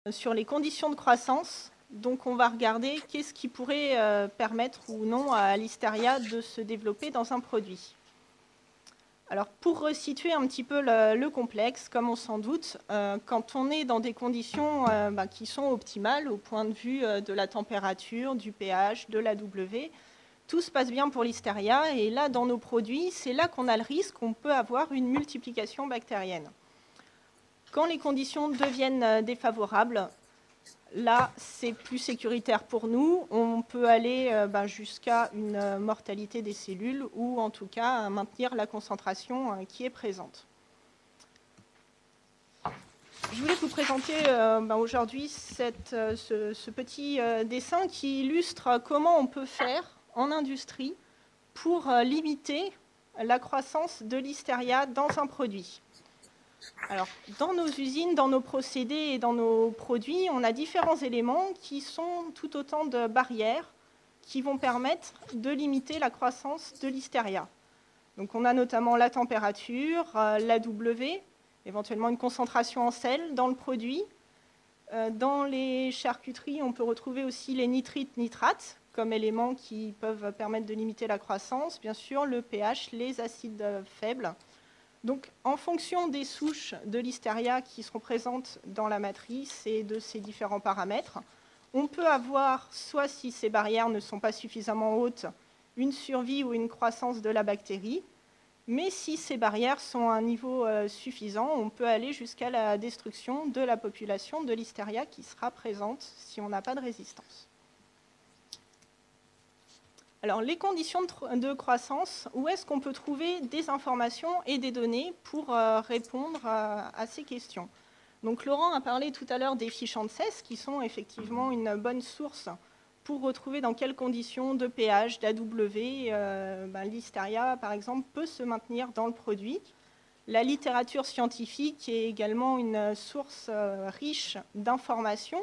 sur les conditions de croissance. Donc, on va regarder qu'est-ce qui pourrait permettre ou non à Listeria de se développer dans un produit. Alors, pour resituer un petit peu le complexe, comme on s'en doute, quand on est dans des conditions qui sont optimales au point de vue de la température, du pH, de l'AW, tout se passe bien pour Listeria. Et là, dans nos produits, c'est là qu'on a le risque qu'on peut avoir une multiplication bactérienne. Quand les conditions deviennent défavorables, là, c'est plus sécuritaire pour nous. On peut aller jusqu'à une mortalité des cellules ou en tout cas maintenir la concentration qui est présente. Je voulais vous présenter aujourd'hui ce petit dessin qui illustre comment on peut faire en industrie pour limiter la croissance de Listeria dans un produit. Alors, dans nos usines, dans nos procédés et dans nos produits, on a différents éléments qui sont tout autant de barrières qui vont permettre de limiter la croissance de Listeria. Donc, on a notamment la température, l'AW, éventuellement une concentration en sel dans le produit. Dans les charcuteries, on peut retrouver aussi les nitrites, nitrates comme éléments qui peuvent permettre de limiter la croissance. Bien sûr, le pH, les acides faibles. Donc, en fonction des souches de Listeria qui seront présentes dans la matrice et de ces différents paramètres, on peut avoir, soit si ces barrières ne sont pas suffisamment hautes, une survie ou une croissance de la bactérie, mais si ces barrières sont à un niveau suffisant, on peut aller jusqu'à la destruction de la population de Listeria qui sera présente si on n'a pas de résistance. Alors, les conditions de croissance, où est-ce qu'on peut trouver des informations et des données pour répondre à ces questions? Donc, Laurent a parlé tout à l'heure des fiches ANSES, qui sont effectivement une bonne source pour retrouver dans quelles conditions de pH, d'AW, Listeria, par exemple, peut se maintenir dans le produit. La littérature scientifique est également une source riche d'informations.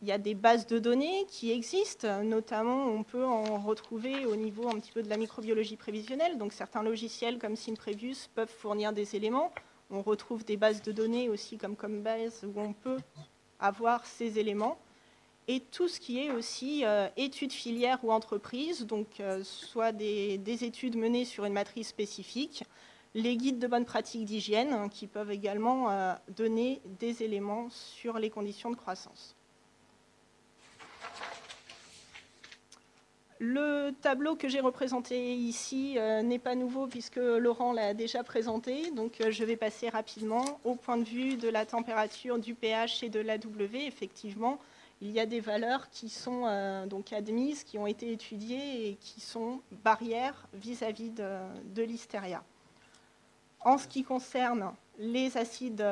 Il y a des bases de données qui existent, notamment on peut en retrouver au niveau un petit peu de la microbiologie prévisionnelle. Donc certains logiciels comme SimPrevious peuvent fournir des éléments. On retrouve des bases de données aussi comme Combase où on peut avoir ces éléments. Et tout ce qui est aussi études filières ou entreprises, donc soit des études menées sur une matrice spécifique, les guides de bonnes pratiques d'hygiène qui peuvent également donner des éléments sur les conditions de croissance. Le tableau que j'ai représenté ici n'est pas nouveau puisque Laurent l'a déjà présenté. Donc je vais passer rapidement au point de vue de la température, du pH et de l'AW. Effectivement, il y a des valeurs qui sont donc admises, qui ont été étudiées et qui sont barrières vis-à-vis de Listeria. En ce qui concerne les acides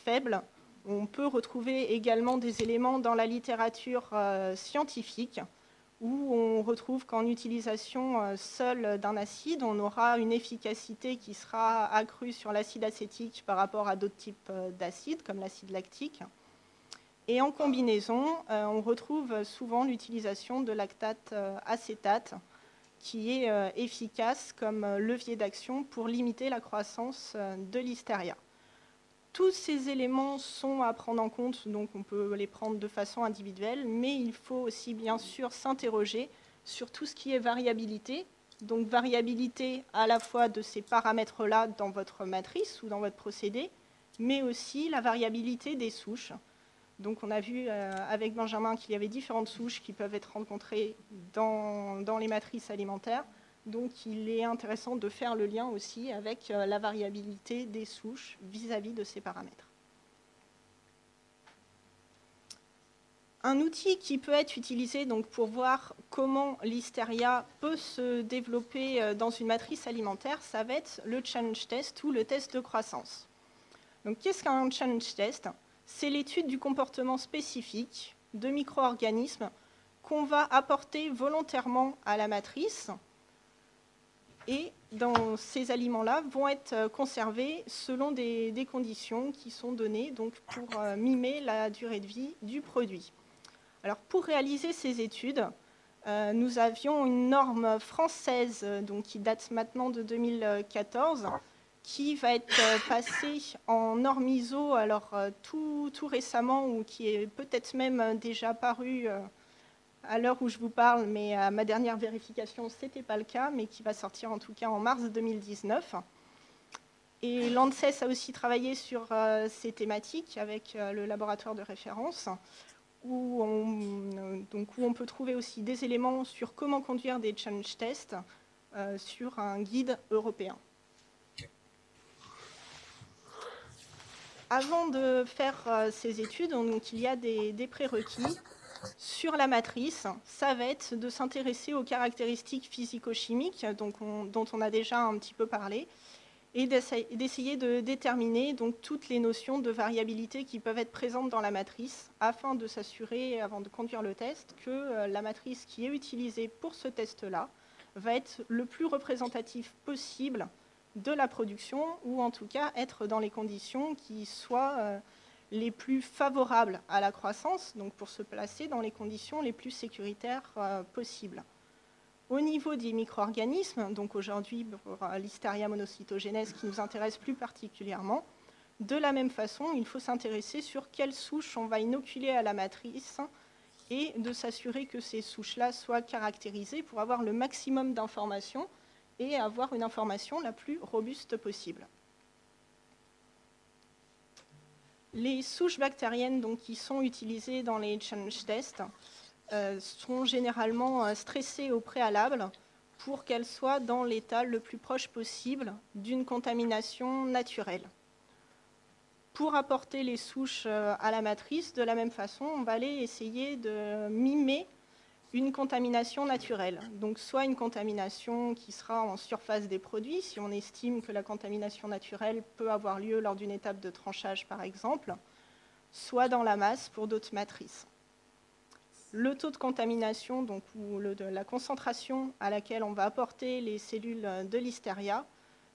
faibles, on peut retrouver également des éléments dans la littérature scientifique où on retrouve qu'en utilisation seule d'un acide, on aura une efficacité qui sera accrue sur l'acide acétique par rapport à d'autres types d'acides, comme l'acide lactique. Et en combinaison, on retrouve souvent l'utilisation de lactate acétate, qui est efficace comme levier d'action pour limiter la croissance de Listeria. Tous ces éléments sont à prendre en compte, donc on peut les prendre de façon individuelle, mais il faut aussi bien sûr s'interroger sur tout ce qui est variabilité, donc variabilité à la fois de ces paramètres-là dans votre matrice ou dans votre procédé, mais aussi la variabilité des souches. Donc on a vu avec Benjamin qu'il y avait différentes souches qui peuvent être rencontrées dans les matrices alimentaires. Donc il est intéressant de faire le lien aussi avec la variabilité des souches vis-à-vis de ces paramètres. Un outil qui peut être utilisé donc, pour voir comment Listeria peut se développer dans une matrice alimentaire, ça va être le challenge test ou le test de croissance. Donc qu'est-ce qu'un challenge test? C'est l'étude du comportement spécifique de micro-organismes qu'on va apporter volontairement à la matrice. Et dans ces aliments-là vont être conservés selon des conditions qui sont données donc pour mimer la durée de vie du produit. Alors pour réaliser ces études, nous avions une norme française donc, qui date maintenant de 2014 qui va être passé en norme ISO, alors tout récemment, ou qui est peut-être même déjà paru à l'heure où je vous parle, mais à ma dernière vérification, ce n'était pas le cas, mais qui va sortir en tout cas en mars 2019. Et l'ANSES a aussi travaillé sur ces thématiques avec le laboratoire de référence, où on peut trouver aussi des éléments sur comment conduire des challenge tests sur un guide européen. Avant de faire ces études, donc, il y a des prérequis. Sur la matrice, ça va être de s'intéresser aux caractéristiques physico-chimiques dont on a déjà un petit peu parlé, et d'essayer de déterminer donc, toutes les notions de variabilité qui peuvent être présentes dans la matrice, afin de s'assurer, avant de conduire le test, que la matrice qui est utilisée pour ce test-là va être le plus représentatif possible de la production, ou en tout cas être dans les conditions qui soient les plus favorables à la croissance, donc pour se placer dans les conditions les plus sécuritaires possibles. Au niveau des micro-organismes, donc aujourd'hui pour l'Listeria monocytogenes qui nous intéresse plus particulièrement, de la même façon, il faut s'intéresser sur quelles souches on va inoculer à la matrice et de s'assurer que ces souches-là soient caractérisées pour avoir le maximum d'informations et avoir une information la plus robuste possible. Les souches bactériennes donc, qui sont utilisées dans les challenge tests sont généralement stressées au préalable pour qu'elles soient dans l'état le plus proche possible d'une contamination naturelle. Pour apporter les souches à la matrice, de la même façon, on va aller essayer de mimer une contamination naturelle. Donc soit une contamination qui sera en surface des produits, si on estime que la contamination naturelle peut avoir lieu lors d'une étape de tranchage par exemple, soit dans la masse pour d'autres matrices. Le taux de contamination, donc, ou la concentration à laquelle on va apporter les cellules de Listeria,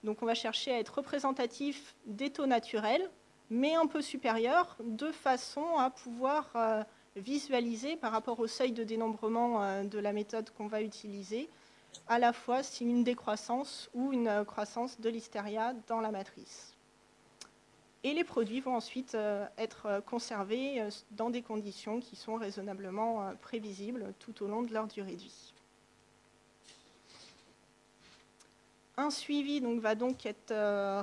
donc on va chercher à être représentatif des taux naturels, mais un peu supérieur, de façon à pouvoir visualiser par rapport au seuil de dénombrement de la méthode qu'on va utiliser, à la fois si une décroissance ou une croissance de Listeria dans la matrice. Et les produits vont ensuite être conservés dans des conditions qui sont raisonnablement prévisibles tout au long de leur durée de vie. Un suivi donc, va donc être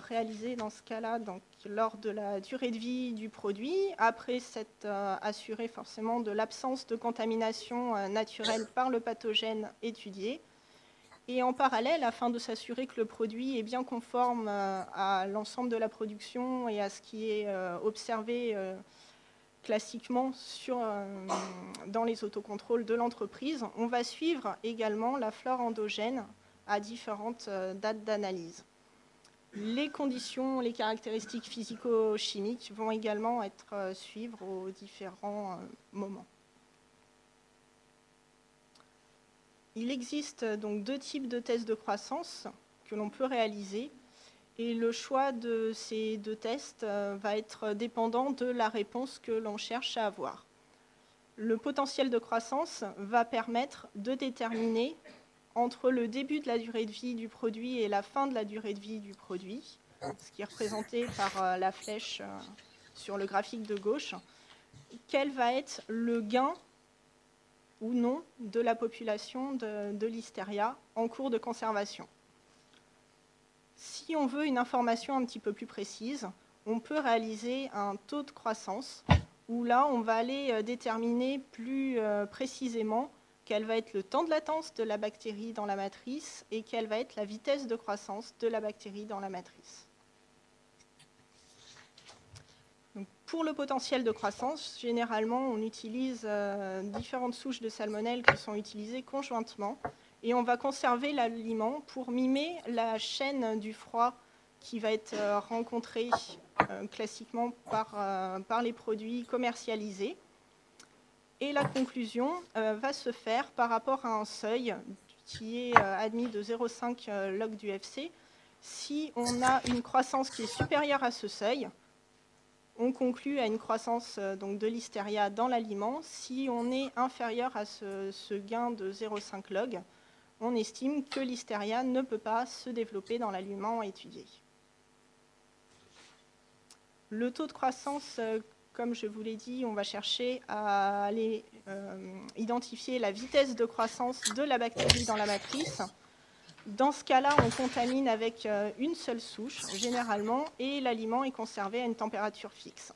réalisé dans ce cas-là lors de la durée de vie du produit, après s'être assuré forcément de l'absence de contamination naturelle par le pathogène étudié. Et en parallèle, afin de s'assurer que le produit est bien conforme à l'ensemble de la production et à ce qui est observé classiquement dans les autocontrôles de l'entreprise, on va suivre également la flore endogène à différentes dates d'analyse. Les conditions, les caractéristiques physico-chimiques vont également être suivre aux différents moments. Il existe donc deux types de tests de croissance que l'on peut réaliser, et le choix de ces deux tests va être dépendant de la réponse que l'on cherche à avoir. Le potentiel de croissance va permettre de déterminer entre le début de la durée de vie du produit et la fin de la durée de vie du produit, ce qui est représenté par la flèche sur le graphique de gauche, quel va être le gain ou non de la population de Listeria en cours de conservation. Si on veut une information un petit peu plus précise, on peut réaliser un taux de croissance où là, on va aller déterminer plus précisément quel va être le temps de latence de la bactérie dans la matrice et quelle va être la vitesse de croissance de la bactérie dans la matrice. Donc, pour le potentiel de croissance, généralement, on utilise différentes souches de salmonelle qui sont utilisées conjointement et on va conserver l'aliment pour mimer la chaîne du froid qui va être rencontrée classiquement par les produits commercialisés. Et la conclusion va se faire par rapport à un seuil qui est admis de 0,5 log du FC. Si on a une croissance qui est supérieure à ce seuil, on conclut à une croissance donc, de Listeria dans l'aliment. Si on est inférieur à ce gain de 0,5 log, on estime que Listeria ne peut pas se développer dans l'aliment étudié. Le taux de croissance, comme je vous l'ai dit, on va chercher à aller identifier la vitesse de croissance de la bactérie dans la matrice. Dans ce cas-là, on contamine avec une seule souche, généralement, et l'aliment est conservé à une température fixe.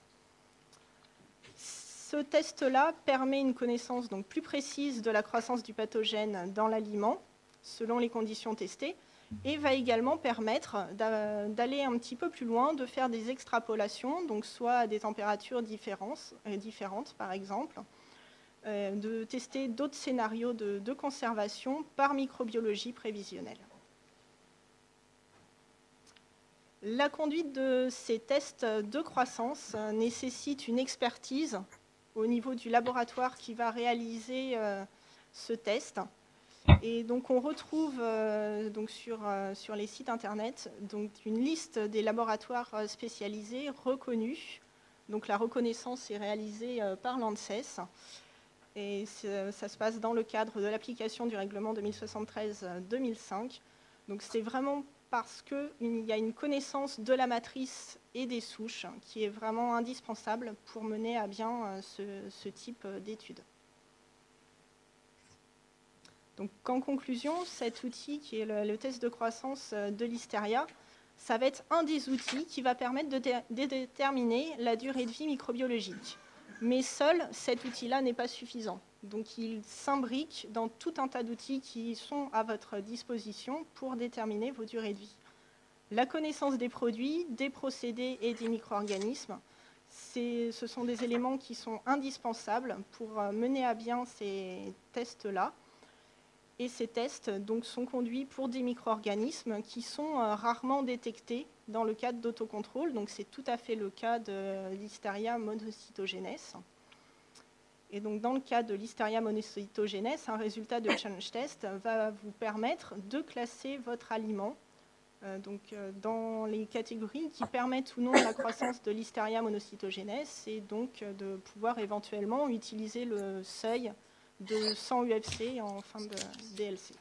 Ce test-là permet une connaissance donc plus précise de la croissance du pathogène dans l'aliment, selon les conditions testées, et va également permettre d'aller un petit peu plus loin, de faire des extrapolations, donc soit à des températures différentes par exemple, de tester d'autres scénarios de conservation par microbiologie prévisionnelle. La conduite de ces tests de croissance nécessite une expertise au niveau du laboratoire qui va réaliser ce test. Et donc on retrouve donc sur les sites internet donc une liste des laboratoires spécialisés reconnus. Donc la reconnaissance est réalisée par l'ANSES. Et ça se passe dans le cadre de l'application du règlement 2073-2005. Donc c'est vraiment parce qu'il y a une connaissance de la matrice et des souches qui est vraiment indispensable pour mener à bien ce type d'études. Donc, en conclusion, cet outil qui est le test de croissance de Listeria, ça va être un des outils qui va permettre de déterminer la durée de vie microbiologique. Mais seul, cet outil-là n'est pas suffisant. Donc, il s'imbrique dans tout un tas d'outils qui sont à votre disposition pour déterminer vos durées de vie. La connaissance des produits, des procédés et des micro-organismes, ce sont des éléments qui sont indispensables pour mener à bien ces tests-là. Et ces tests donc, sont conduits pour des micro-organismes qui sont rarement détectés dans le cadre d'autocontrôle. Donc, c'est tout à fait le cas de Listeria monocytogenes. Et donc, dans le cas de Listeria monocytogenes, un résultat de challenge test va vous permettre de classer votre aliment dans les catégories qui permettent ou non la croissance de Listeria monocytogenes et donc de pouvoir éventuellement utiliser le seuil de 100 UFC en fin de DLC.